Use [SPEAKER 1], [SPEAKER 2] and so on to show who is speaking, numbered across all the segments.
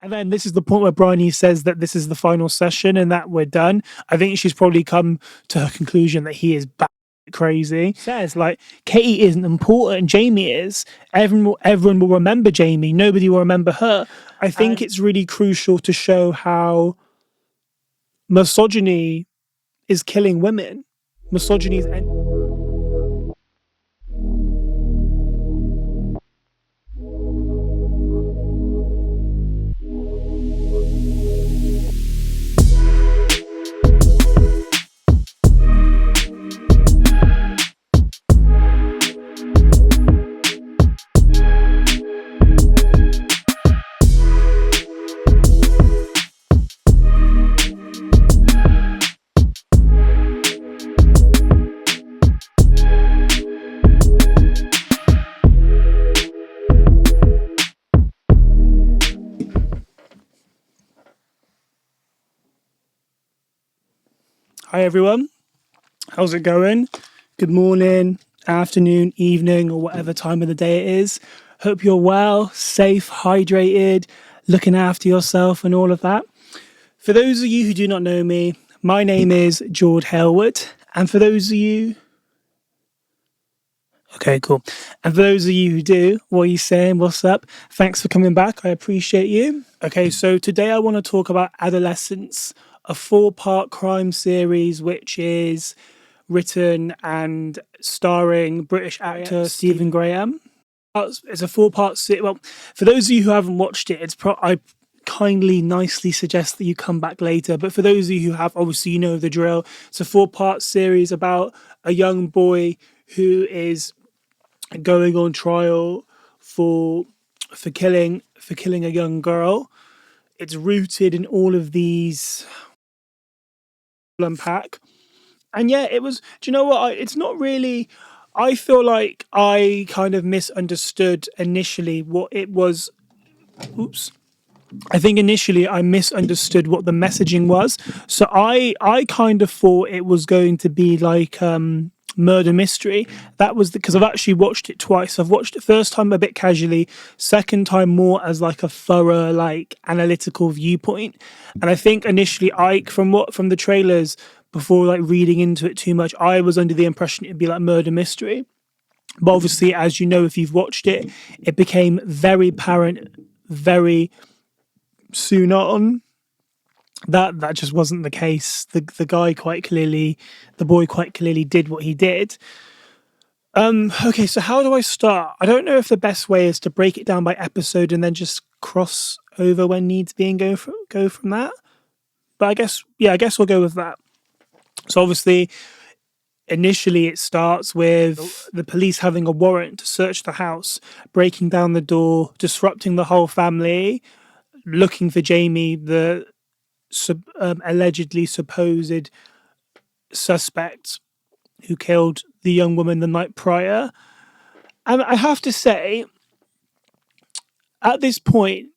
[SPEAKER 1] And then this is the point where Bryony says that this is the final session and that we're done. I think she's probably come to her conclusion that he is crazy. Says like Katie isn't important, Jamie is. Everyone will remember Jamie. Nobody will remember her. I think it's really crucial to show how misogyny is killing women. Misogyny is. Hi everyone, how's it going? Good morning, afternoon, evening, or whatever time of the day it is. Hope you're well, safe, hydrated, looking after yourself and all of that. For those of you who do not know me, my name is Jord, and for those of you... Okay, cool. And for those of you who do, what are you saying? What's up? Thanks for coming back, I appreciate you. Okay, so today I want to talk about Adolescence, a 4-part crime series which is written and starring British actor Stephen Graham. It's a 4-part series. Well, for those of you who haven't watched it, I kindly, nicely suggest that you come back later. But for those of you who have, obviously you know the drill. It's a 4-part series about a young boy who is going on trial for killing a young girl. It's rooted in all of these unpack. And yeah, it was, do you know what? It's not really, I feel like I kind of misunderstood initially what it was. Oops. I think initially I misunderstood what the messaging was. So I kind of thought it was going to be like murder mystery. That was because I've actually watched it twice. I've watched it first time a bit casually, second time more as like a thorough, like analytical viewpoint. And I think initially from the trailers, before like reading into it too much, I was under the impression it'd be like murder mystery. But obviously, as you know, if you've watched it, it became very apparent very soon on that just wasn't the case. The boy quite clearly did what he did. Okay, so how do I start? I don't know if the best way is to break it down by episode and then just cross over when needs be and go from that. But I guess we'll go with that. So obviously, initially it starts with the police having a warrant to search the house, breaking down the door, disrupting the whole family, looking for Jamie, the allegedly supposed suspect who killed the young woman the night prior. And I have to say, at this point,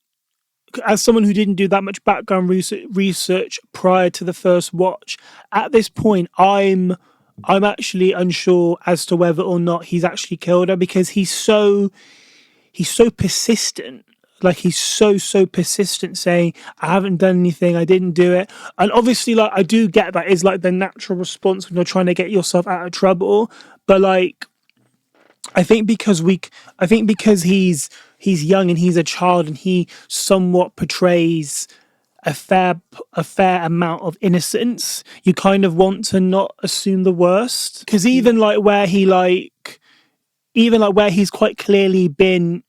[SPEAKER 1] as someone who didn't do that much background research prior to the first watch, at this point, I'm actually unsure as to whether or not he's actually killed her, because he's so persistent. Like he's so persistent saying, I haven't done anything, I didn't do it. And obviously, like, I do get that is like the natural response when you're trying to get yourself out of trouble. But like, I think because he's young and he's a child and he somewhat portrays a fair amount of innocence, you kind of want to not assume the worst. Because even where he's quite clearly been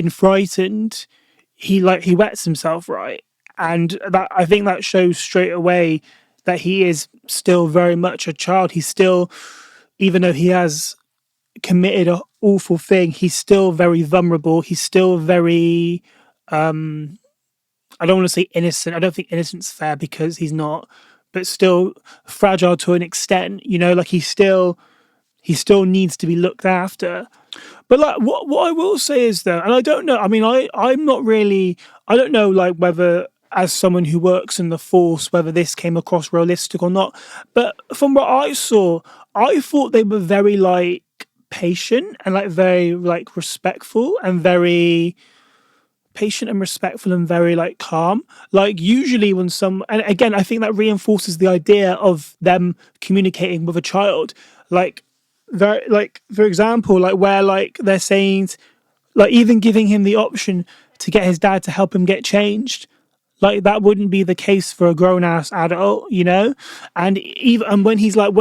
[SPEAKER 1] frightened, he wets himself, right? And that, I think that shows straight away that he is still very much a child. He's still, even though he has committed an awful thing, he's still very vulnerable. He's still very I don't want to say innocent. I don't think innocent's fair because he's not, but still fragile to an extent, you know, like he still needs to be looked after. But like what I will say is though, and I don't know, I mean, I'm not really, I don't know like whether as someone who works in the force, whether this came across realistic or not. But from what I saw, I thought they were very like patient and like very like respectful and very patient and respectful and very like calm. Like usually when and again, I think that reinforces the idea of them communicating with a child. Like for example, like where like they're saying, like even giving him the option to get his dad to help him get changed. Like that wouldn't be the case for a grown ass adult, you know. And even and when he's like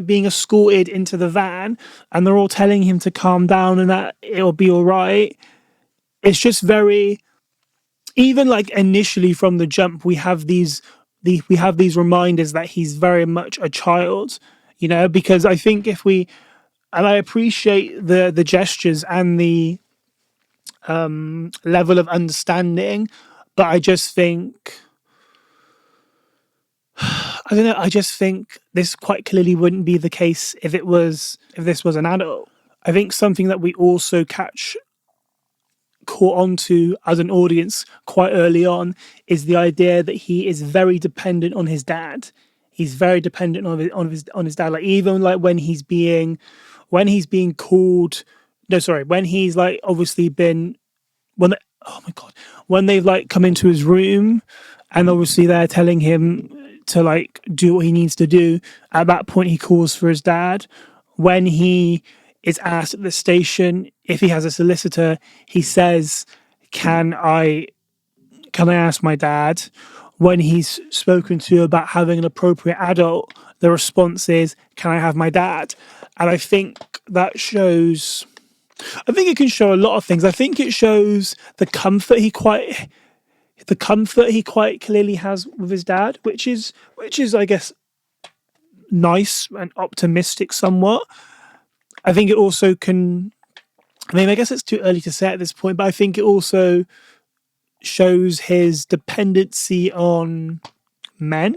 [SPEAKER 1] being escorted into the van, and they're all telling him to calm down and that it'll be all right. It's just very, even like initially from the jump, we have these reminders that he's very much a child, you know. Because I think and I appreciate the gestures and the level of understanding, but I just think, I don't know. I just think this quite clearly wouldn't be the case if this was an adult. I think something that we also caught onto as an audience quite early on is the idea that he is very dependent on his dad. He's very dependent on his dad. Like even like when he's being called, no, sorry, when he's like obviously been oh my god, when they've like come into his room and obviously they're telling him to like do what he needs to do. At that point, he calls for his dad. When he is asked at the station if he has a solicitor, he says, "Can I ask my dad?" When he's spoken to about having an appropriate adult, the response is, "Can I have my dad?" And I think that shows. I think it can show a lot of things. I think it shows the comfort he quite clearly has with his dad, which is I guess nice and optimistic somewhat. I think it also can, I mean, I guess it's too early to say at this point, but I think it also shows his dependency on men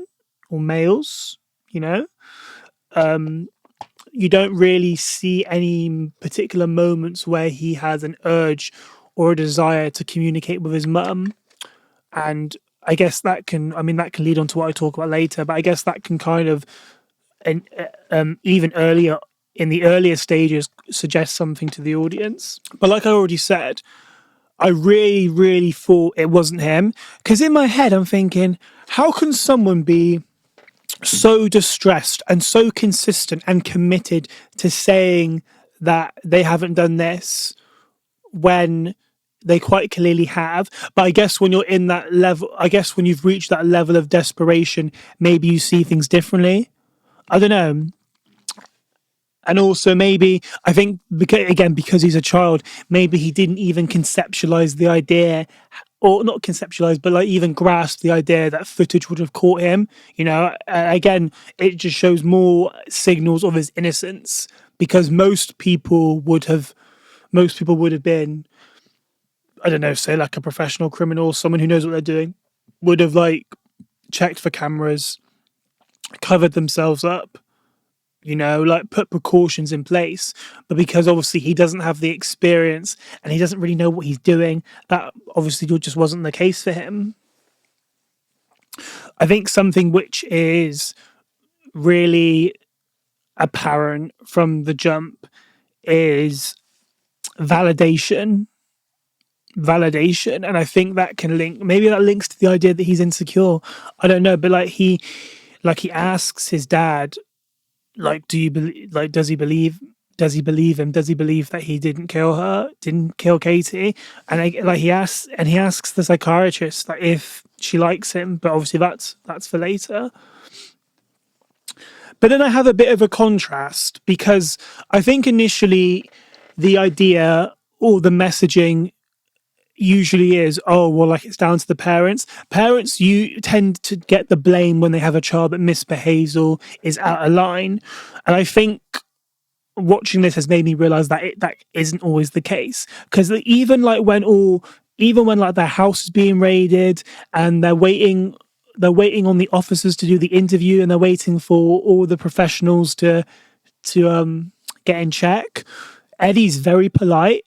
[SPEAKER 1] or males, you know. You don't really see any particular moments where he has an urge or a desire to communicate with his mum. And I guess that can lead on to what I talk about later, but I guess that can kind of, even earlier, in the earlier stages, suggest something to the audience. But like I already said, I really, really thought it wasn't him. Because in my head, I'm thinking, how can someone be so distressed and so consistent and committed to saying that they haven't done this when they quite clearly have? But I guess when you're in that level, I guess when you've reached that level of desperation, maybe you see things differently. I don't know. And also maybe, I think, because he's a child, maybe he didn't even conceptualize the idea, or not conceptualize, but like even grasp the idea that footage would have caught him. You know, again, it just shows more signals of his innocence, because most people would have been, I don't know, say like a professional criminal, someone who knows what they're doing, would have like checked for cameras, covered themselves up, you know, like put precautions in place. But because obviously he doesn't have the experience and he doesn't really know what he's doing, that obviously just wasn't the case for him. I think something which is really apparent from the jump is validation. And I think that can links to the idea that he's insecure. I don't know, but he asks his dad, like, does he believe him? Does he believe that he didn't kill Katie? And he asks the psychiatrist that if she likes him, but obviously that's for later. But then I have a bit of a contrast, because I think initially the idea or the messaging usually is, oh, well, like, it's down to the parents. Parents, you tend to get the blame when they have a child that misbehaves or is out of line. And I think watching this has made me realize that that isn't always the case. Because even when like their house is being raided and they're waiting on the officers to do the interview, and they're waiting for all the professionals to get in check, Eddie's very polite.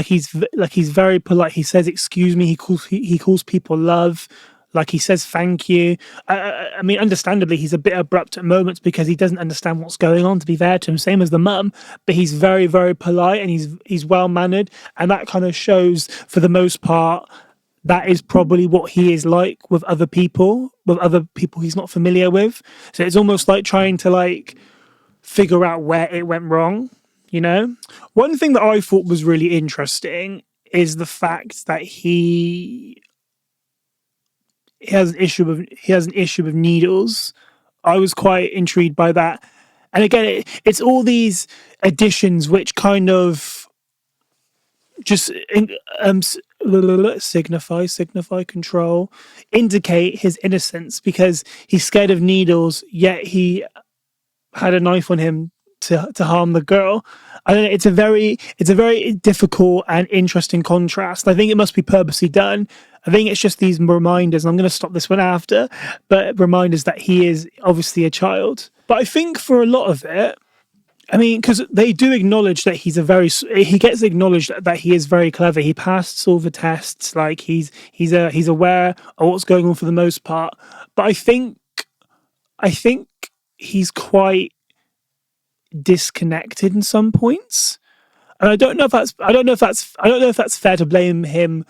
[SPEAKER 1] He's very polite. He says, "Excuse me." He calls people love. Like, he says thank you. I mean, understandably, he's a bit abrupt at moments because he doesn't understand what's going on, to be fair to him, same as the mum. But he's very, very polite, and he's well mannered, and that kind of shows, for the most part, that is probably what he is like with other people he's not familiar with. So it's almost like trying to like figure out where it went wrong, you know? One thing that I thought was really interesting is the fact that he has an issue with needles. I was quite intrigued by that. And again, it's all these additions which kind of just signify control, indicate his innocence because he's scared of needles, yet he had a knife on him to harm the girl. I don't know, it's a very difficult and interesting contrast. I think it must be purposely done. I think it's just these reminders, and I'm going to stop this one after, but reminders that he is obviously a child. But I think for a lot of it, I mean, because they do acknowledge that he gets acknowledged that he is very clever. He passed all the tests, like he's aware of what's going on for the most part. But I think he's quite disconnected in some points. And I don't know if that's fair to blame him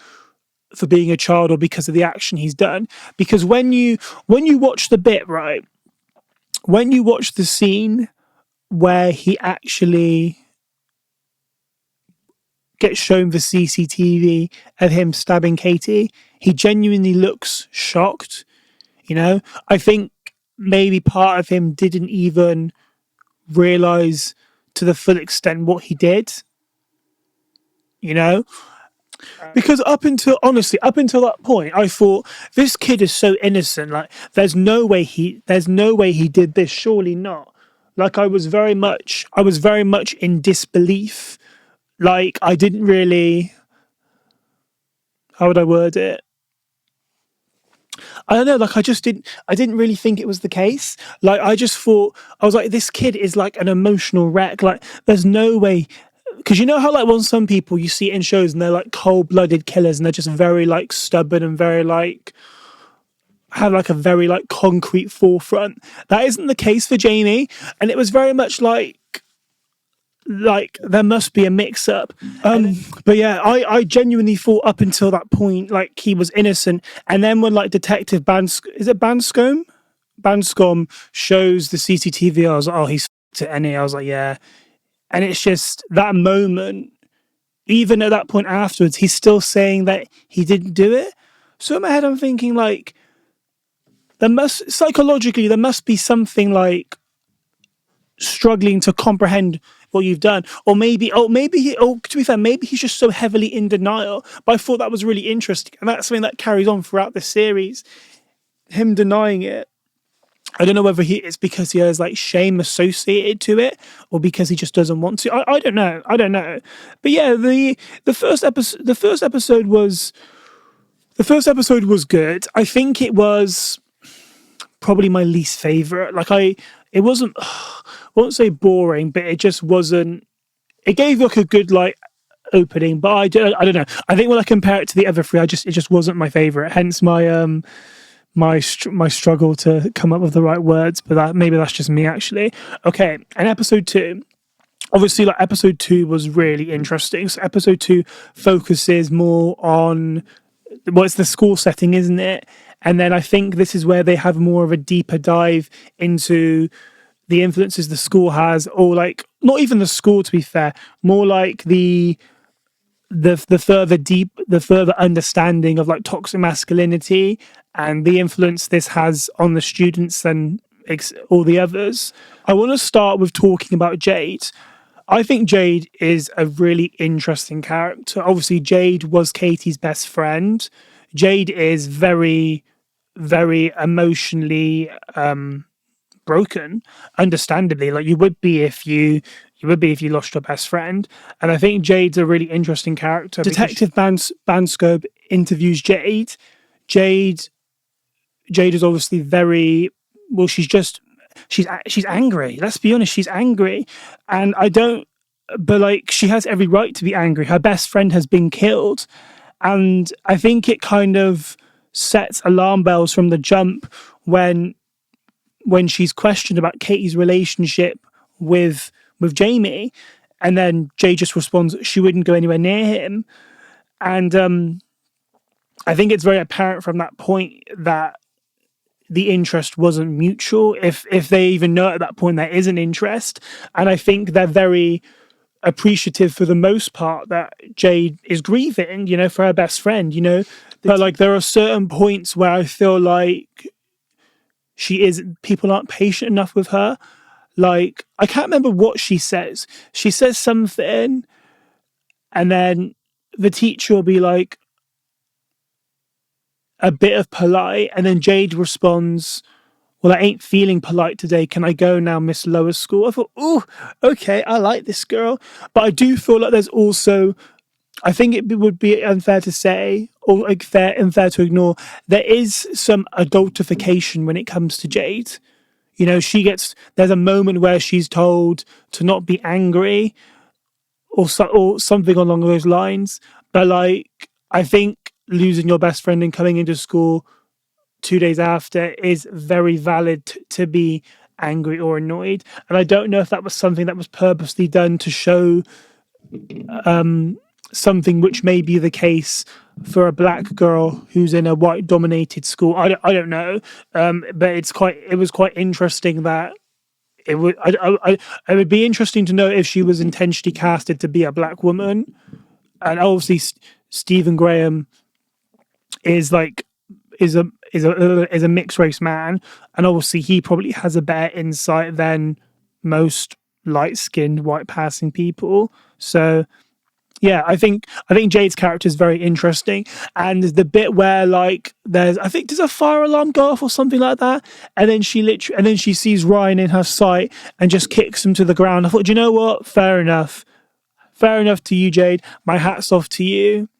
[SPEAKER 1] for being a child or because of the action he's done. Because when you watch the bit, right, when you watch the scene where he actually gets shown the CCTV of him stabbing Katie, he genuinely looks shocked. You know, I think maybe part of him didn't even realize to the full extent what he did. You know, because up until that point, I thought this kid is so innocent. Like, there's no way he did this. Surely not. Like, I was very much in disbelief. Like, I didn't really, how would I word it? I don't know, like I didn't really think it was the case. Like, I just thought, I was like, this kid is like an emotional wreck. Like, there's no way, because you know how like when some people you see it in shows and they're like cold-blooded killers and they're just very like stubborn and very like have like a very like concrete forefront. That isn't the case for Jamie, and it was very much like there must be a mix-up. But yeah, I genuinely thought up until that point like he was innocent, and then when like Detective Banscombe shows the CCTV, I was like, oh, he's f***ed it, and I was like, yeah. And it's just that moment, even at that point afterwards, he's still saying that he didn't do it. So in my head, I'm thinking like, there must be something like struggling to comprehend what you've done, or to be fair, maybe he's just so heavily in denial. But I thought that was really interesting, and that's something that carries on throughout the series. Him denying it. I don't know whether it's because he has like shame associated to it, or because he just doesn't want to. I don't know. But yeah, the first episode was good. I think it was probably my least favorite. Like it wasn't. I won't say boring, but it just wasn't. It gave like a good like opening, but I don't know. I think when I compare it to the other three, it just wasn't my favorite. Hence my my struggle to come up with the right words. But maybe that's just me actually. Okay, and episode 2. Obviously, like episode 2 was really interesting. So episode 2 focuses more on it's the school setting, isn't it? And then I think this is where they have more of a deeper dive into the influences the school has, or like not even the school, to be fair, more like the further understanding of like toxic masculinity and the influence this has on the students and all the others. I want to start with talking about Jade. I think Jade is a really interesting character. Obviously, Jade was Katie's best friend. Jade is very, very emotionally broken, understandably. Like you would be if you lost your best friend. And I think Jade's a really interesting character. Detective Banscombe interviews Jade. Jade is obviously very well. She's angry. Let's be honest. She's angry, and but like she has every right to be angry. Her best friend has been killed, and I think it kind of sets alarm bells from the jump when she's questioned about Katie's relationship with Jamie, and then Jay just responds she wouldn't go anywhere near him. And I think it's very apparent from that point that the interest wasn't mutual. If they even know at that point there is an interest, and I think they're very appreciative for the most part that Jade is grieving, for her best friend, But like there are certain points where I feel like people aren't patient enough with her. Like, I can't remember what she says. She says something, and then the teacher will be like a bit of polite, and then Jade responds, "Well, I ain't feeling polite today. Can I go now, Miss Lower School?" I thought, "Oh, okay, I like this girl." But I do feel like there's also, I think it would be unfair to say, or like unfair to ignore, there is some adultification when it comes to Jade. There's a moment where she's told to not be angry or something along those lines. But like, I think losing your best friend and coming into school 2 days after is very valid to be angry or annoyed. And I don't know if that was something that was purposely done to show something which may be the case for a black girl who's in a white dominated school. I don't know. But it was quite interesting that it would be interesting to know if she was intentionally casted to be a black woman. And obviously Stephen Graham is a mixed race man, and obviously he probably has a better insight than most light skinned white passing people. So yeah, I think Jade's character is very interesting, and the bit where like there's a fire alarm go off or something like that, and then she sees Ryan in her sight and just kicks him to the ground. I thought, do you know what? Fair enough to you, Jade. My hat's off to you.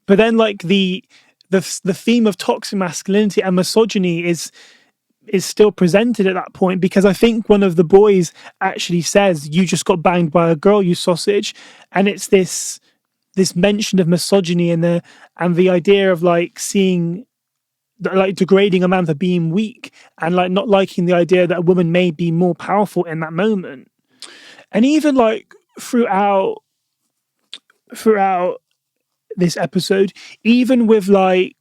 [SPEAKER 1] But then like the theme of toxic masculinity and misogyny is still presented at that point, because I think one of the boys actually says, "You just got banged by a girl, you sausage," and it's this mention of misogyny and the idea of like seeing, like, degrading a man for being weak, and like not liking the idea that a woman may be more powerful in that moment. And even like throughout this episode, even with like,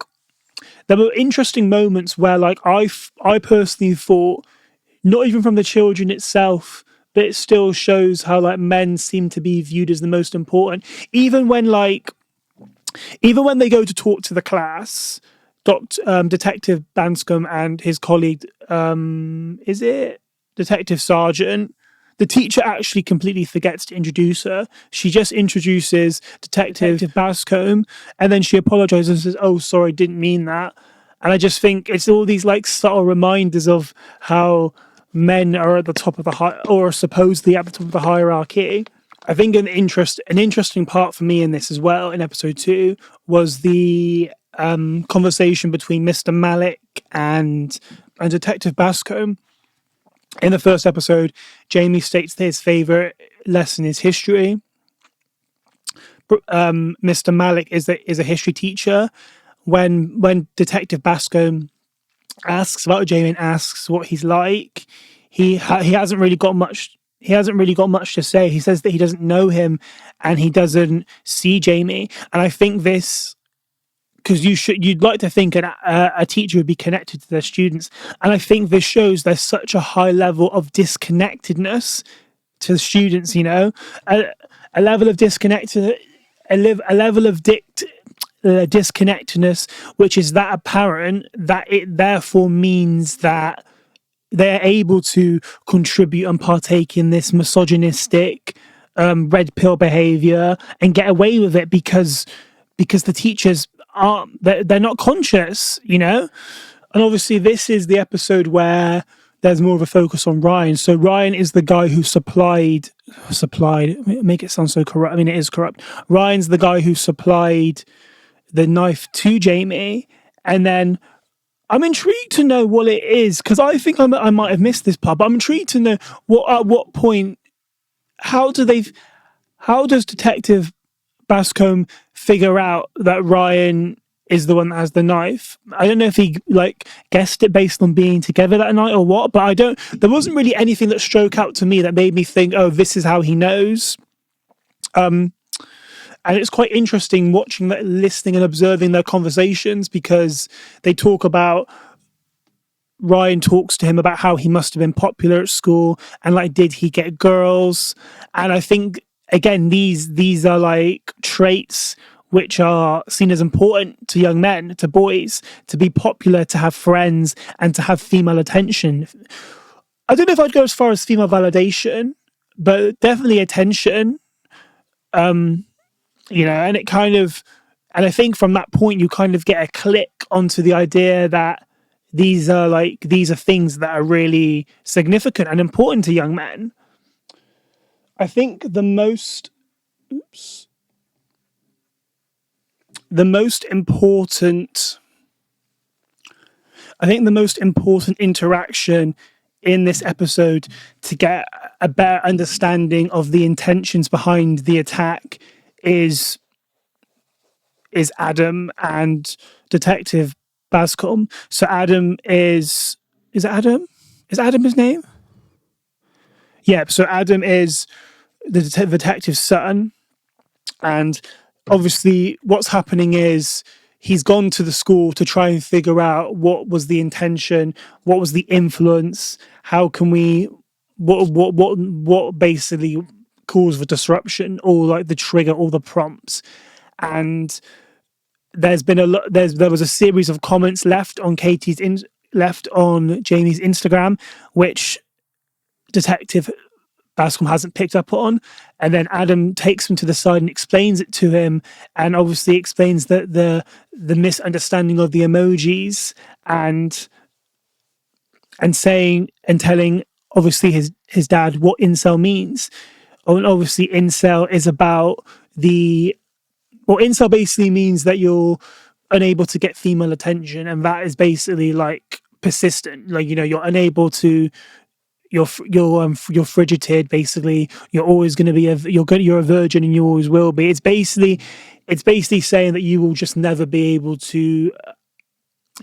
[SPEAKER 1] there were interesting moments where like I personally thought, not even from the children itself, but it still shows how like men seem to be viewed as the most important. Even when they go to talk to the class, Detective Banscombe and his colleague, is it Detective Sergeant? The teacher actually completely forgets to introduce her. She just introduces Detective Bascombe, and then she apologizes and says, "Oh, sorry, didn't mean that." And I just think it's all these like subtle reminders of how men are at the top of or supposedly at the top of the hierarchy. I think an interesting part for me in this as well, in episode 2, was the conversation between Mr. Malik and Detective Bascombe. In the first episode, Jamie states that his favourite lesson is history. Mr. Malik is a history teacher. When Detective Bascombe asks about Jamie and asks what he's like, he hasn't really got much. He hasn't really got much to say. He says that he doesn't know him and he doesn't see Jamie. And I think this, because you'd like to think a teacher would be connected to their students, and I think this shows there's such a high level of disconnectedness to the students. A level of disconnectedness, disconnectedness, which is that apparent that it therefore means that they're able to contribute and partake in this misogynistic red pill behavior and get away with it because the teachers they're not conscious, And obviously this is the episode where there's more of a focus on Ryan. So Ryan is the guy who supplied, make it sound so corrupt. I mean, it is corrupt. Ryan's the guy who supplied the knife to Jamie. And then I'm intrigued to know what it is, because I think I might have missed this part, but I'm intrigued to know at what point, how does Detective Bascombe figure out that Ryan is the one that has the knife? I don't know if he like guessed it based on being together that night or what, but there wasn't really anything that struck out to me that made me think, oh, this is how he knows. And And it's quite interesting watching that, listening and observing their conversations, because they talk about, Ryan talks to him about how he must have been popular at school, and like, did he get girls? And I think, again, these are like traits which are seen as important to young men, to boys, to be popular, to have friends, and to have female attention. I don't know if I'd go as far as female validation, but definitely attention. And it kind of, and I think from that point you kind of get a click onto the idea that these are things that are really significant and important to young men. I think the most important interaction in this episode to get a better understanding of the intentions behind the attack is Adam and Detective Bascom. So Adam is it Adam? Is Adam his name? Yeah, so Adam is the detective's son, and obviously what's happening is he's gone to the school to try and figure out what was the intention, what was the influence, how can we, what basically caused the disruption, or like the trigger, or the prompts. And there was a series of comments left on Jamie's Instagram, which Detective Bascom hasn't picked up on, and then Adam takes him to the side and explains it to him, and obviously explains that the misunderstanding of the emojis, and saying and telling obviously his dad what incel means. And obviously incel is about incel basically means that you're unable to get female attention, and that is basically like persistent, like, you're unable to, you're frigid, basically. You're always going to be you're a virgin, and you always will be. It's basically saying that you will just never be able to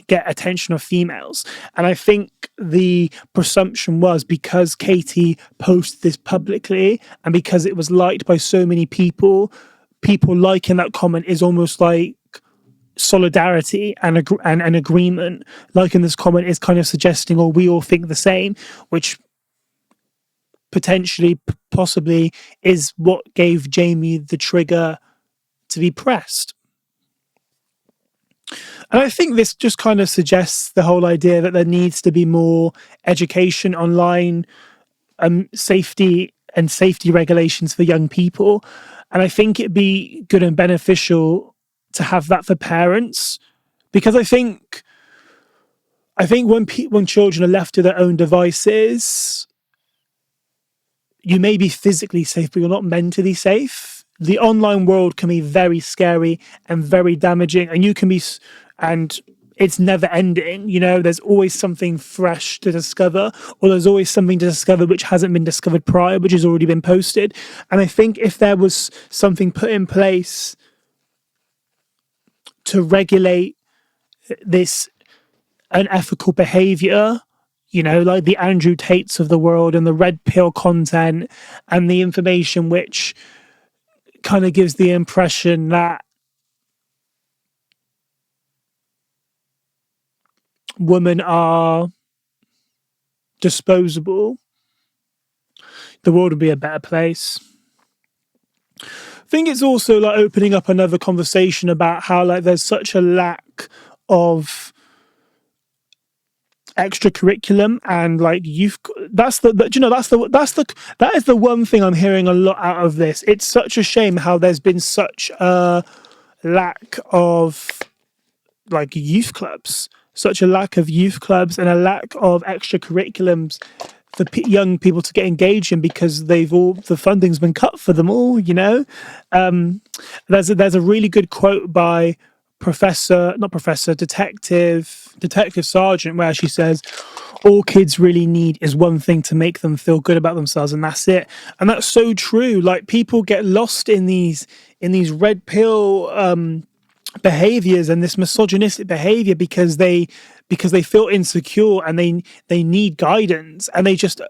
[SPEAKER 1] get attention of females. And I think the presumption was, because Katie posted this publicly, and because it was liked by so many people liking that comment is almost like solidarity and an agreement. Liking this comment is kind of suggesting, or we all think the same, which potentially, possibly, is what gave Jamie the trigger to be pressed. And I think this just kind of suggests the whole idea that there needs to be more education online, safety regulations for young people. And I think it'd be good and beneficial to have that for parents, because I think when children are left to their own devices, you may be physically safe, but you're not mentally safe. The online world can be very scary and very damaging, and it's never ending. There's always something fresh to discover, or there's always something to discover which hasn't been discovered prior, which has already been posted. And I think if there was something put in place to regulate this unethical behavior, like the Andrew Tates of the world, and the red pill content, and the information which kind of gives the impression that women are disposable, the world would be a better place. I think it's also like opening up another conversation about how like there's such a lack of extracurriculum and like youth. That is the one thing I'm hearing a lot out of this. It's such a shame how there's been such a lack of like youth clubs, and a lack of extracurriculums for young people to get engaged in, because the funding's been cut for them all. There's a really good quote by Detective Sergeant, where she says, all kids really need is one thing to make them feel good about themselves, and that's it. And that's so true. Like, people get lost in these red pill behaviors and this misogynistic behavior because they feel insecure and they need guidance, and they just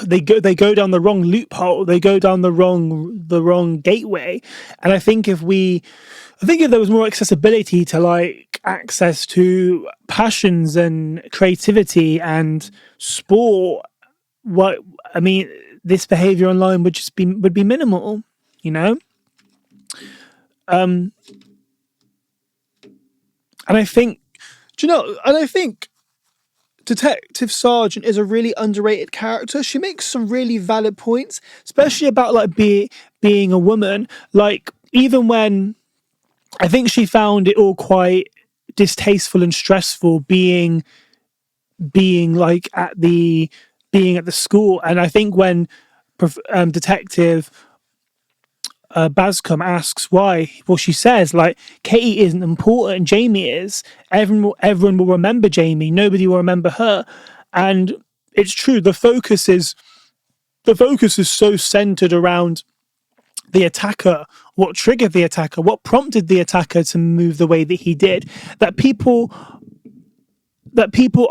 [SPEAKER 1] they go down the wrong loophole, they go down the wrong gateway. And I think if there was more accessibility to like access to passions and creativity and sport, what I mean, this behavior online would be minimal, you know. um and I think, do you know, and I think Detective Sergeant is a really underrated character. She makes some really valid points, especially about like being a woman. Like, even when I think she found it all quite distasteful and stressful being like at the school. And I think when Detective Bascom asks why, well, she says like Katie isn't important, Jamie is. Everyone will remember Jamie. Nobody will remember her. And it's true. The focus is so centered around the attacker, what triggered the attacker, what prompted the attacker to move the way that he did. That people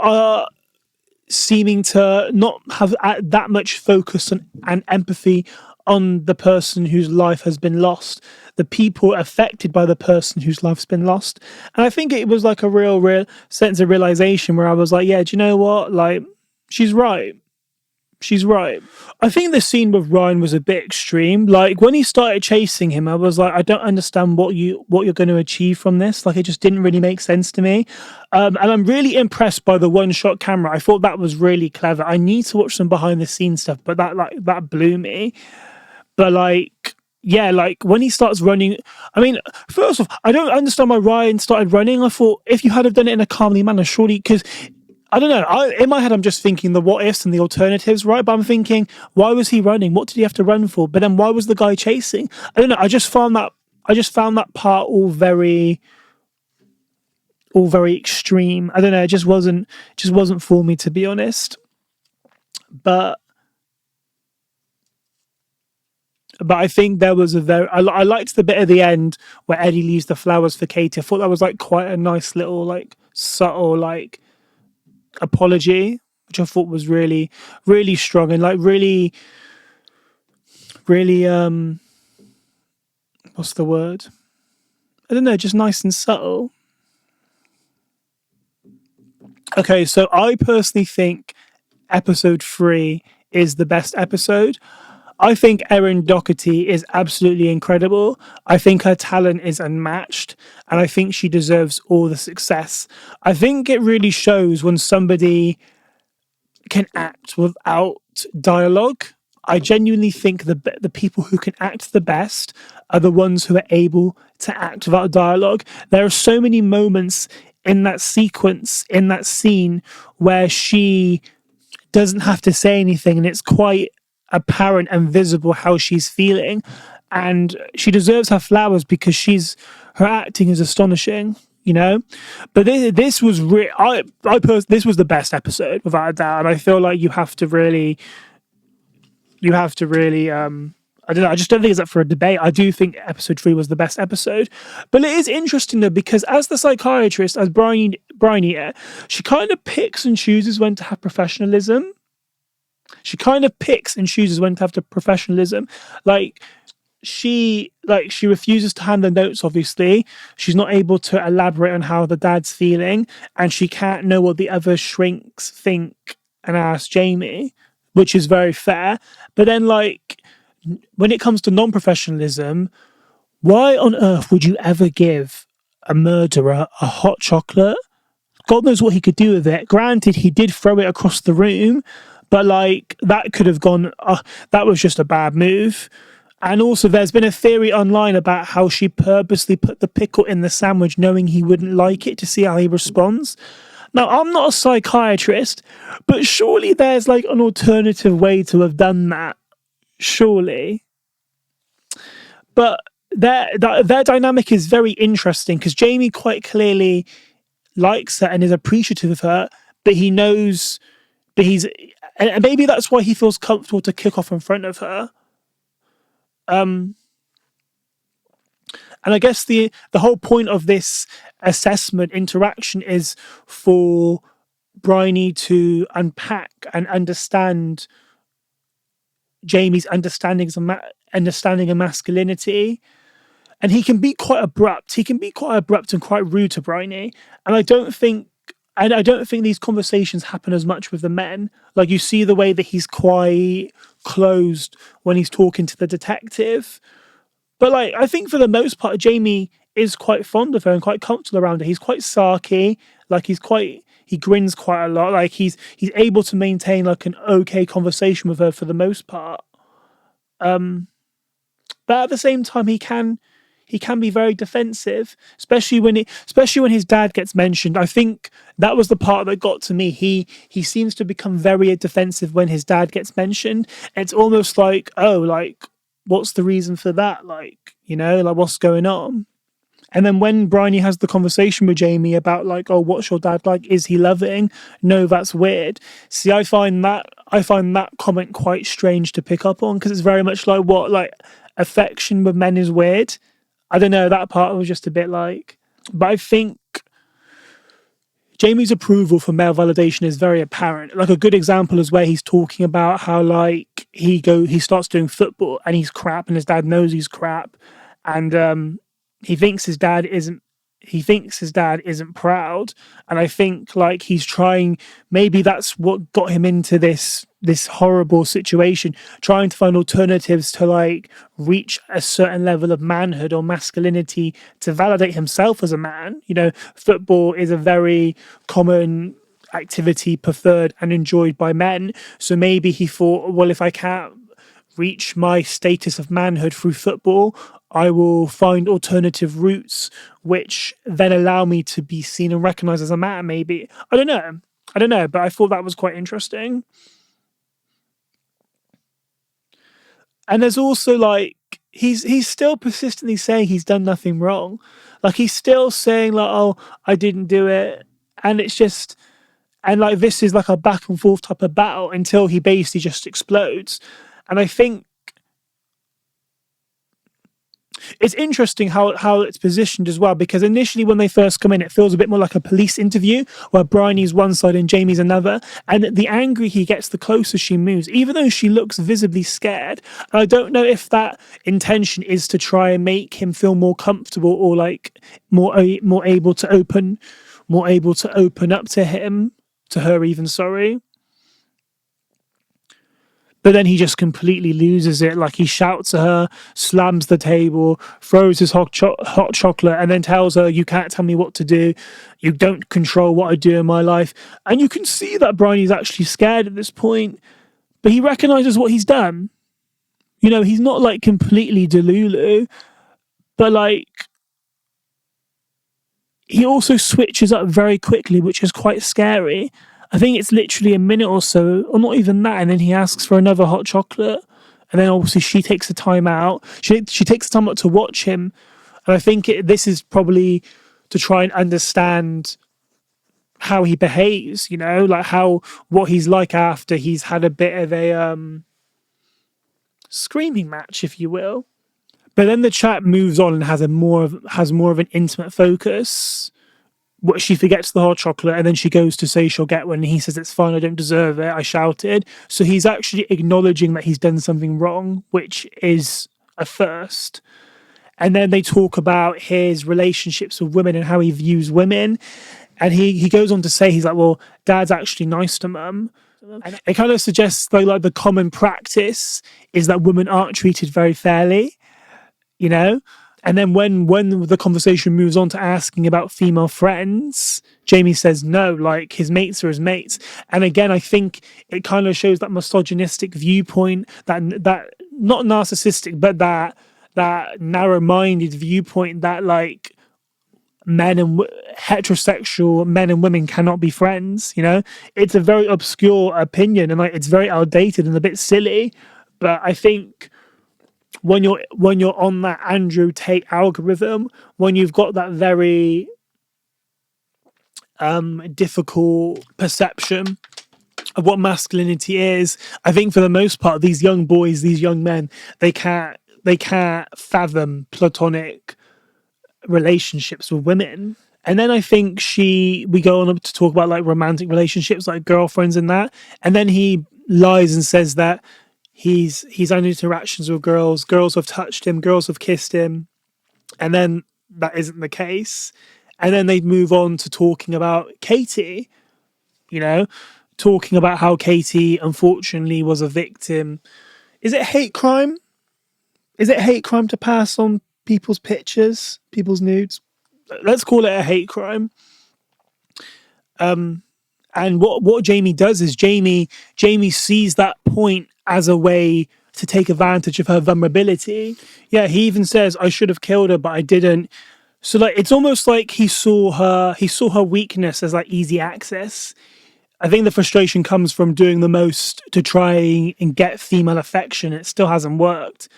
[SPEAKER 1] are seeming to not have that much focus and empathy on the person whose life has been lost, the people affected by the person whose life's been lost. And I think it was like a real sense of realization where I was like, yeah, do you know what? Like, she's right. She's right. I think the scene with Ryan was a bit extreme. Like, when he started chasing him, I was like, I don't understand what you're going to achieve from this. Like, it just didn't really make sense to me. And I'm really impressed by the one shot camera. I thought that was really clever. I need to watch some behind the scenes stuff, but that blew me. But like, yeah, like when he starts running, I mean, first off, I don't understand why Ryan started running. I thought if you had have done it in a calmly manner, surely, because I don't know. In my head, I'm just thinking the what ifs and the alternatives, right? But I'm thinking, why was he running? What did he have to run for? But then why was the guy chasing? I don't know. I just found that part all very extreme. I don't know. It just wasn't for me, to be honest. But I think there was I liked the bit at the end where Eddie leaves the flowers for Katie. I thought that was like quite a nice little like subtle like apology, which I thought was really, really strong and like really, really what's the word? I don't know, just nice and subtle. Okay, so I personally think episode 3 is the best episode. I think Erin Doherty is absolutely incredible. I think her talent is unmatched, and I think she deserves all the success. I think it really shows when somebody can act without dialogue. I genuinely think the people who can act the best are the ones who are able to act without dialogue. There are so many moments in that sequence, in that scene, where she doesn't have to say anything, and it's quite apparent and visible how she's feeling. And she deserves her flowers because her acting is astonishing, you know. But this was this was the best episode without a doubt, and I feel like you have to really. I don't know. I just don't think it's up for a debate. I do think episode 3 was the best episode, but it is interesting though because as the psychiatrist, as Bryony, yeah, she kind of picks and chooses when to have professionalism. She kind of picks and chooses when to have the professionalism. Like she refuses to hand the notes. Obviously, she's not able to elaborate on how the dad's feeling, and she can't know what the other shrinks think and ask Jamie, which is very fair. But then, like, when it comes to non-professionalism, why on earth would you ever give a murderer a hot chocolate? God knows what he could do with it. Granted, he did throw it across the room, but like that could have gone. That was just a bad move. And also, there's been a theory online about how she purposely put the pickle in the sandwich, knowing he wouldn't like it, to see how he responds. Now, I'm not a psychiatrist, but surely there's like an alternative way to have done that. Surely. But their dynamic is very interesting because Jamie quite clearly likes her and is appreciative of her, but he knows, and maybe that's why he feels comfortable to kick off in front of her. And I guess the whole point of this assessment interaction is for Bryony to unpack and understand Jamie's understanding of masculinity. And he can be quite abrupt. He can be quite abrupt and quite rude to Bryony. And I don't think these conversations happen as much with the men. Like, you see the way that he's quite closed when he's talking to the detective. But like, I think for the most part, Jamie is quite fond of her and quite comfortable around her. He's quite sarky. Like, he grins quite a lot. Like, he's able to maintain like an okay conversation with her for the most part. But at the same time, he can be very defensive, especially when his dad gets mentioned. I think that was the part that got to me. He seems to become very defensive when his dad gets mentioned. It's almost like, oh, like, what's the reason for that? Like, you know, like, what's going on? And then when Bryony has the conversation with Jamie about like, oh, what's your dad like? Is he loving? No, that's weird. See, I find that comment quite strange to pick up on, because it's very much like, what, like, affection with men is weird. I don't know, that part was just a bit like, but I think Jamie's approval for male validation is very apparent. Like, a good example is where he's talking about how like he starts doing football and he's crap and his dad knows he's crap, and he thinks his dad isn't proud. And I think like he's trying, maybe that's what got him into this horrible situation, trying to find alternatives to like reach a certain level of manhood or masculinity to validate himself as a man. You know, football is a very common activity preferred and enjoyed by men. So maybe he thought, well, if I can't reach my status of manhood through football, I will find alternative routes which then allow me to be seen and recognized as a man, maybe. I don't know, but I thought that was quite interesting. And there's also like, he's still persistently saying he's done nothing wrong. Like, he's still saying like, oh, I didn't do it. And it's just, and like, this is like a back and forth type of battle until he basically just explodes. And I think it's interesting how it's positioned as well, because initially when they first come in, it feels a bit more like a police interview where Bryony's one side and Jamie's another. And the angrier he gets, the closer she moves, even though she looks visibly scared. And I don't know if that intention is to try and make him feel more comfortable or like more able to open up to her even, sorry. But then he just completely loses it. Like, he shouts at her, slams the table, throws his hot chocolate, and then tells her, you can't tell me what to do. You don't control what I do in my life. And you can see that Bryony's actually scared at this point. But he recognises what he's done. You know, he's not like completely delulu. But like, he also switches up very quickly, which is quite scary. I think it's literally a minute or so, or not even that, and then he asks for another hot chocolate, and then obviously she takes the time out. She takes the time out to watch him, and I think this is probably to try and understand how he behaves. You know, like what he's like after he's had a bit of a screaming match, if you will. But then the chat moves on and has more of an intimate focus. She forgets the hot chocolate, and then she goes to say she'll get one, and he says, it's fine, I don't deserve it, I shouted. So he's actually acknowledging that he's done something wrong, which is a first. And then they talk about his relationships with women and how he views women. And he goes on to say, he's like, well, Dad's actually nice to Mum. And it kind of suggests like the common practice is that women aren't treated very fairly, you know? And then when the conversation moves on to asking about female friends, Jamie says no, like, his mates are his mates. And again, I think it kind of shows that misogynistic viewpoint, that not narcissistic, but that narrow-minded viewpoint that like heterosexual men and women cannot be friends. You know, it's a very obscure opinion, and like, it's very outdated and a bit silly. But I think when you're on that Andrew Tate algorithm, when you've got that very difficult perception of what masculinity is, I think for the most part, these young boys, these young men, they can't fathom platonic relationships with women. And then I think we go on to talk about like romantic relationships, like girlfriends and that. And then he lies and says that he's had interactions with girls have touched him, girls have kissed him. And then that isn't the case. And then they move on to talking about Katie, you know, talking about how Katie unfortunately was a victim. Is it hate crime? Is it hate crime to pass on people's pictures, people's nudes? Let's call it a hate crime. And what Jamie does is Jamie sees that point as a way to take advantage of her vulnerability. Yeah, he even says, I should have killed her, but I didn't. So like it's almost like he saw her weakness as like easy access. I think the frustration comes from doing the most to try and get female affection. It still hasn't worked.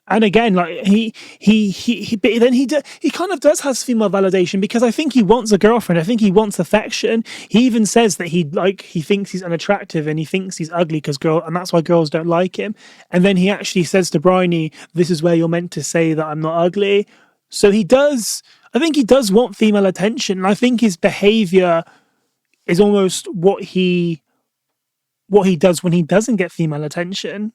[SPEAKER 1] And again, like but then he kind of does have female validation because I think he wants a girlfriend. I think he wants affection. He even says that he thinks he's unattractive and he thinks he's ugly and that's why girls don't like him. And then he actually says to Bryony, "This is where you're meant to say that I'm not ugly." So he does. I think he does want female attention. And I think his behavior is almost what he does when he doesn't get female attention.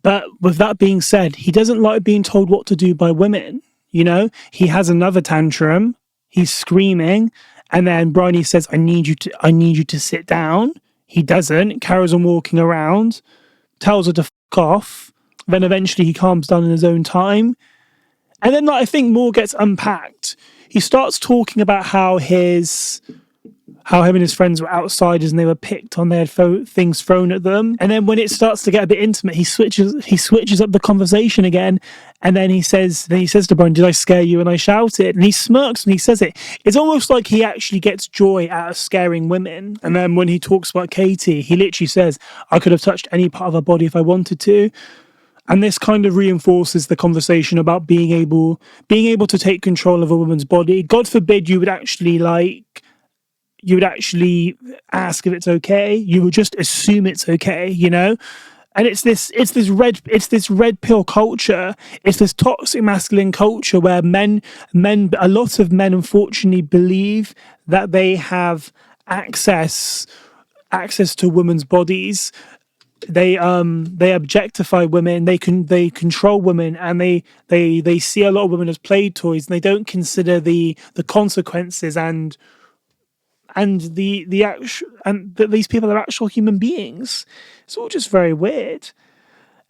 [SPEAKER 1] But with that being said, he doesn't like being told what to do by women. You know, he has another tantrum. He's screaming, and then Bryony says, I need you to sit down." He doesn't. Carries on walking around, tells her to fuck off. Then eventually he calms down in his own time. And then I think more gets unpacked. He starts talking about how him and his friends were outsiders and they were picked on, they had things thrown at them. And then when it starts to get a bit intimate, he switches up the conversation again. And then he says to Brian, "Did I scare you?" And I shouted. And he smirks and he says it. It's almost like he actually gets joy out of scaring women. And then when he talks about Katie, he literally says, "I could have touched any part of her body if I wanted to." And this kind of reinforces the conversation about being able to take control of a woman's body. God forbid you would actually ask if it's okay. You would just assume it's okay, you know? And it's this red pill culture. It's this toxic masculine culture where a lot of men unfortunately believe that they have access to women's bodies. They objectify women, they control women, and they see a lot of women as play toys, and they don't consider the consequences and that these people are actual human beings. It's all just very weird.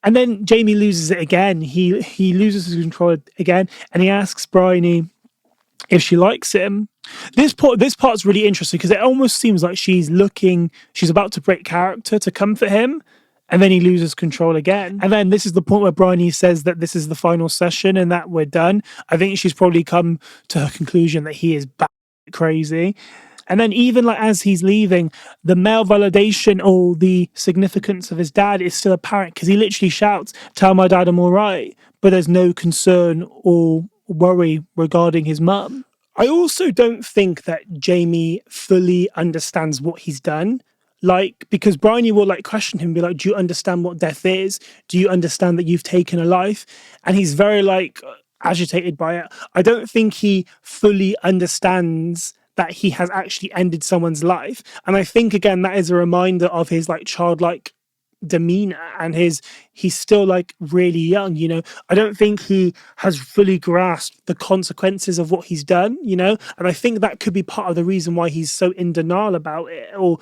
[SPEAKER 1] And then Jamie loses it again. He loses his control again, and he asks Bryony if she likes him. This part's really interesting because it almost seems like she's about to break character to comfort him, and then he loses control again. And then this is the point where Bryony says that this is the final session and that we're done. I think she's probably come to her conclusion that he is crazy. And then even like as he's leaving, the male validation or the significance of his dad is still apparent because he literally shouts, "Tell my dad I'm all right." But there's no concern or worry regarding his mum. I also don't think that Jamie fully understands what he's done. Like, because Bryony will like question him, be like, "Do you understand what death is? Do you understand that you've taken a life?" And he's very like agitated by it. I don't think he fully understands that he has actually ended someone's life. And I think again that is a reminder of his like childlike demeanor and he's still like really young, you know. I don't think he has fully grasped the consequences of what he's done, you know. And I think that could be part of the reason why he's so in denial about it or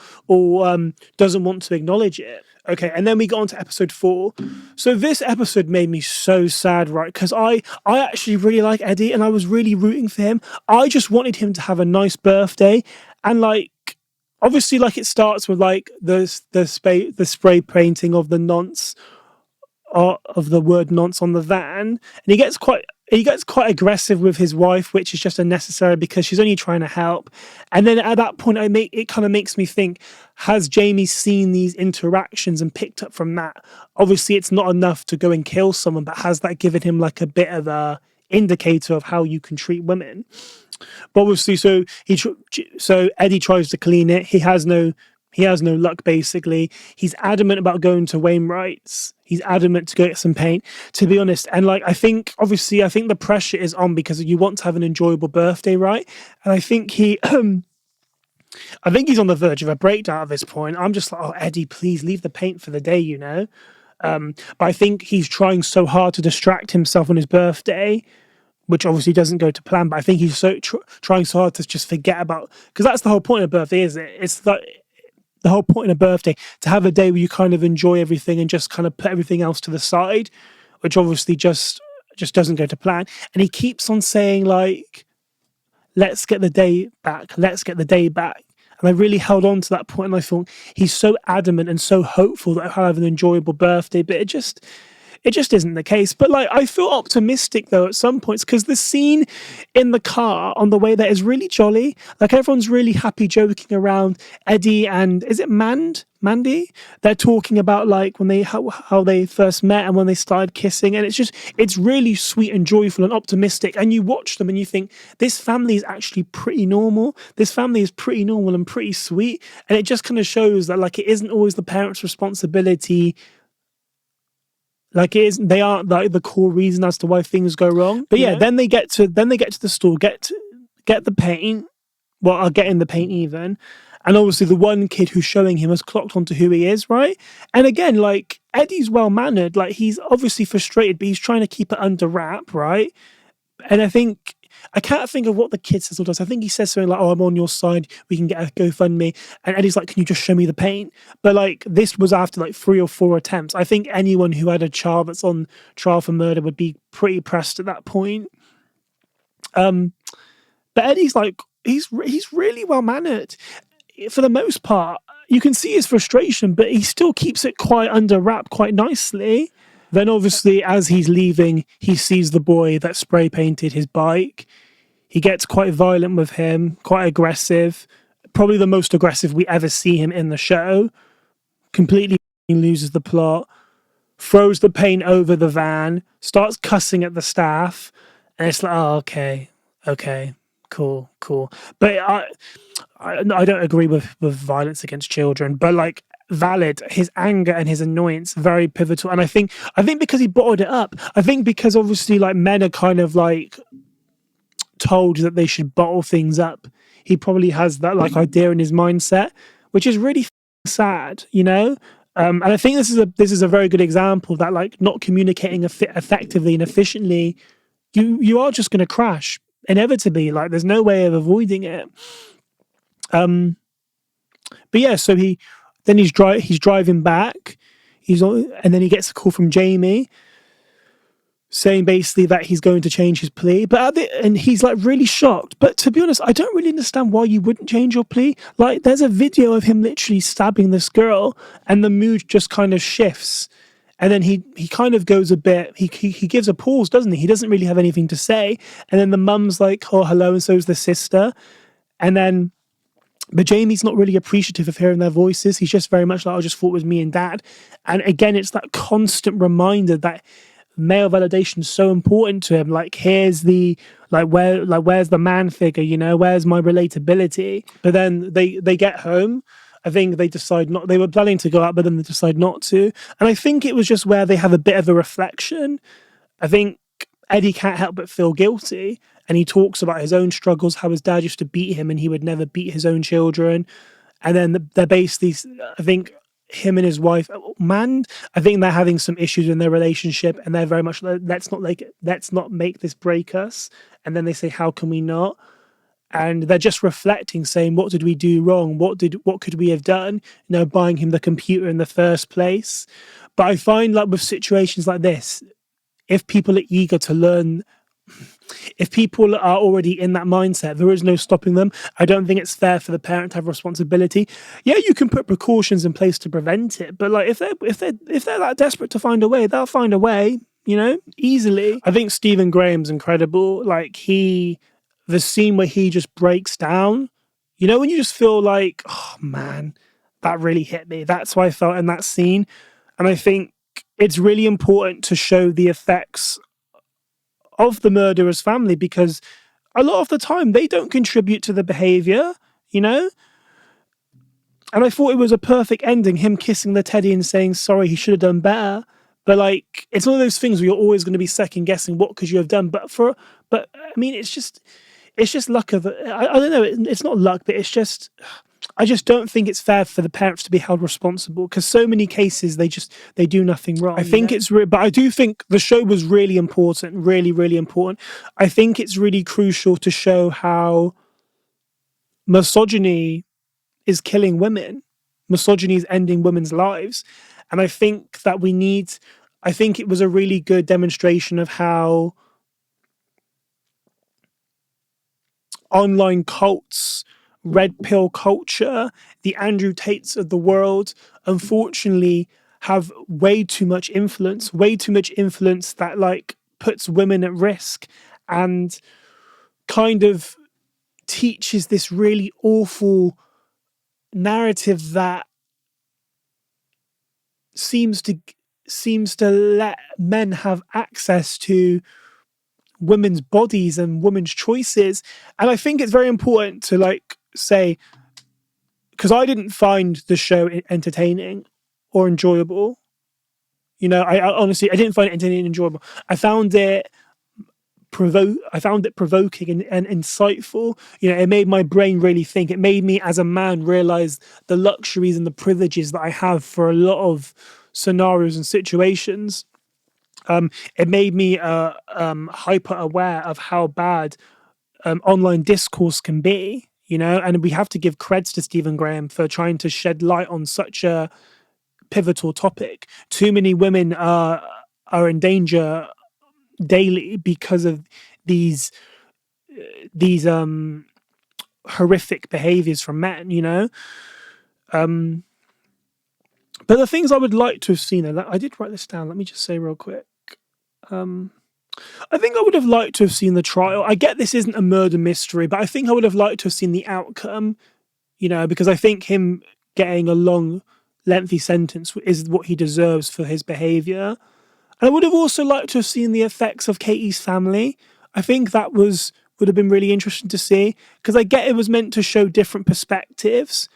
[SPEAKER 1] doesn't want to acknowledge it. Okay, and then we got on to episode 4. So this episode made me so sad, right? Because I actually really like Eddie and I was really rooting for him. I just wanted him to have a nice birthday. And like, obviously, like it starts with like the spray painting of the nonce, of the word nonce on the van. And he gets quite aggressive with his wife, which is just unnecessary because she's only trying to help. And then at that point, it kind of makes me think, has Jamie seen these interactions and picked up from that? Obviously, it's not enough to go and kill someone, but has that given him like a bit of a indicator of how you can treat women? But obviously, so Eddie tries to clean it. He has no He has no luck, basically. He's adamant about going to Wainwright's. He's adamant to go get some paint, to be honest. And like, I think the pressure is on because you want to have an enjoyable birthday, right? And I think I think he's on the verge of a breakdown at this point. I'm just like, oh, Eddie, please leave the paint for the day, you know? But I think he's trying so hard to distract himself on his birthday, which obviously doesn't go to plan. But I think he's trying so hard to just forget about, because that's the whole point of birthday, isn't it? It's like the whole point of birthday, to have a day where you kind of enjoy everything and just kind of put everything else to the side, which obviously just doesn't go to plan. And he keeps on saying like, let's get the day back. Let's get the day back. And I really held on to that point, and I thought he's so adamant and so hopeful that I'll have an enjoyable birthday, but it just isn't the case. But like, I feel optimistic though at some points, because the scene in the car on the way there is really jolly. Like, everyone's really happy, joking around. Eddie and, is it Mandy? They're talking about like when they how they first met and when they started kissing, and it's really sweet and joyful and optimistic. And you watch them and you think, this family is actually pretty normal. This family is pretty normal and pretty sweet. And it just kind of shows that like, it isn't always the parents' responsibility. Like, it is, they aren't like the core reason as to why things go wrong. But yeah, then they get to the store, get the paint. Well, are getting the paint even. And obviously the one kid who's showing him has clocked onto who he is, right? And again, like, Eddie's well-mannered. Like, he's obviously frustrated, but he's trying to keep it under wrap, right? And I can't think of what the kid says or does. I think he says something like, oh, I'm on your side. We can get a GoFundMe. And Eddie's like, can you just show me the paint? But like, this was after like 3 or 4 attempts. I think anyone who had a child that's on trial for murder would be pretty pressed at that point. But Eddie's like, he's really well-mannered. For the most part, you can see his frustration, but he still keeps it quite under wrap quite nicely. Then obviously, as he's leaving, he sees the boy that spray painted his bike. He gets quite violent with him, quite aggressive. Probably the most aggressive we ever see him in the show. Completely loses the plot. Throws the paint over the van. Starts cussing at the staff. And it's like, oh, okay, cool. But I don't agree with violence against children, but like, valid, his anger and his annoyance, very pivotal. And I think because he bottled it up, I think because obviously like men are kind of like told that they should bottle things up, he probably has that like idea in his mindset, which is really sad, you know. And I think this is a very good example of that, like, not communicating effectively and efficiently, you are just going to crash inevitably. Like, there's no way of avoiding it. But yeah, so he's driving back. And then he gets a call from Jamie saying basically that he's going to change his plea. And he's like really shocked. But to be honest, I don't really understand why you wouldn't change your plea. Like, there's a video of him literally stabbing this girl, and the mood just kind of shifts. And then he kind of goes a bit, he gives a pause, doesn't he? He doesn't really have anything to say. And then the mum's like, oh, hello, and so's the sister. But Jamie's not really appreciative of hearing their voices. He's just very much like, I just thought it was me and dad. And again, it's that constant reminder that male validation is so important to him. Like, where's the man figure, you know? Where's my relatability? But then they get home. I think they decide not, they were planning to go out, but then they decide not to. And I think it was just where they have a bit of a reflection. I think Eddie can't help but feel guilty. And he talks about his own struggles, how his dad used to beat him and he would never beat his own children. And then they're basically, I think him and his wife, I think they're having some issues in their relationship, and they're very much like, let's not make this break us. And then they say, how can we not? And they're just reflecting, saying, what did we do wrong? What could we have done? You know, buying him the computer in the first place. But I find, like, with situations like this, if people are eager to learn, if people are already in that mindset, there is no stopping them. I don't think it's fair for the parent to have responsibility. Yeah, you can put precautions in place to prevent it, but like, if they're that desperate to find a way, they'll find a way, you know, easily. I think Stephen Graham's incredible. Like, the scene where he just breaks down, you know, when you just feel like, oh man, that really hit me. That's what I felt in that scene. And I think it's really important to show the effects of the murderer's family, because a lot of the time they don't contribute to the behavior, you know? And I thought it was a perfect ending, him kissing the teddy and saying sorry, he should have done better. But like, it's one of those things where you're always going to be second guessing what could you have done. But I mean, it's just luck of I don't know. It's not luck, but it's just I just don't think it's fair for the parents to be held responsible because so many cases they do nothing wrong. I think it's but I do think the show was really important, really important. I think it's really crucial to show how misogyny is killing women. Misogyny is ending women's lives. And I think that I think it was a really good demonstration of how online cults, red pill culture, the Andrew Tates of the world, unfortunately have way too much influence that like puts women at risk and kind of teaches this really awful narrative that seems to let men have access to women's bodies and women's choices. And I think it's very important to like say, because I didn't find the show entertaining or enjoyable. You know, I honestly I didn't find it entertaining and enjoyable. I found it provoking and insightful. You know, it made my brain really think. It made me as a man realize the luxuries and the privileges that I have for a lot of scenarios and situations. It made me hyper aware of how bad online discourse can be, you know, and we have to give creds to Stephen Graham for trying to shed light on such a pivotal topic. Too many women are in danger daily because of these horrific behaviors from men, you know. But the things I would like to have seen, I did write this down. Let me just say real quick. I think I would have liked to have seen the trial. I get this isn't a murder mystery, but I think I would have liked to have seen the outcome, you know, because I think him getting a long, lengthy sentence is what he deserves for his behaviour. And I would have also liked to have seen the effects of Katie's family. I think that would have been really interesting to see, because I get it was meant to show different perspectives,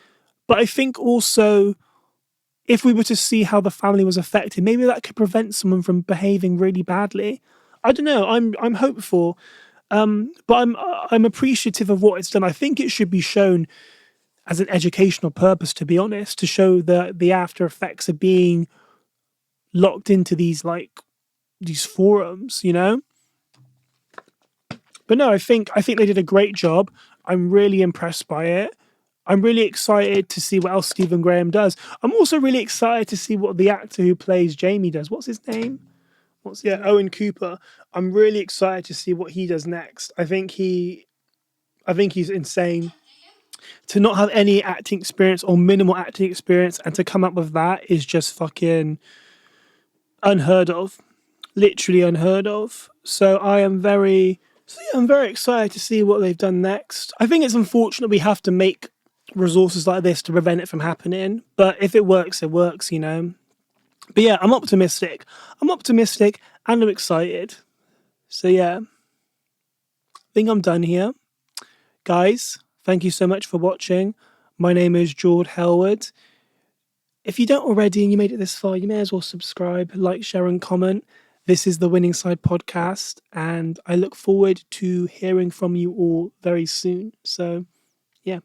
[SPEAKER 1] but I think also if we were to see how the family was affected, maybe that could prevent someone from behaving really badly. I don't know. I'm hopeful, but I'm appreciative of what it's done. I think it should be shown as an educational purpose, to be honest, to show the after effects of being locked into these forums, you know. But no, I think they did a great job. I'm really impressed by it. I'm really excited to see what else Stephen Graham does. I'm also really excited to see what the actor who plays Jamie does. What's his name? Owen Cooper. I'm really excited to see what he does next. I think he's insane. To not have any acting experience or minimal acting experience and to come up with that is just fucking unheard of. Literally unheard of. So I'm very excited to see what they've done next. I think it's unfortunate we have to make resources like this to prevent it from happening. But if it works, it works, you know. But yeah, I'm optimistic. And I'm excited. So yeah, I think I'm done here. Guys, thank you so much for watching. My name is Jord Hellwood. If you don't already and you made it this far, you may as well subscribe, like, share and comment. This is the Winning Side Podcast, and I look forward to hearing from you all very soon. So, yeah.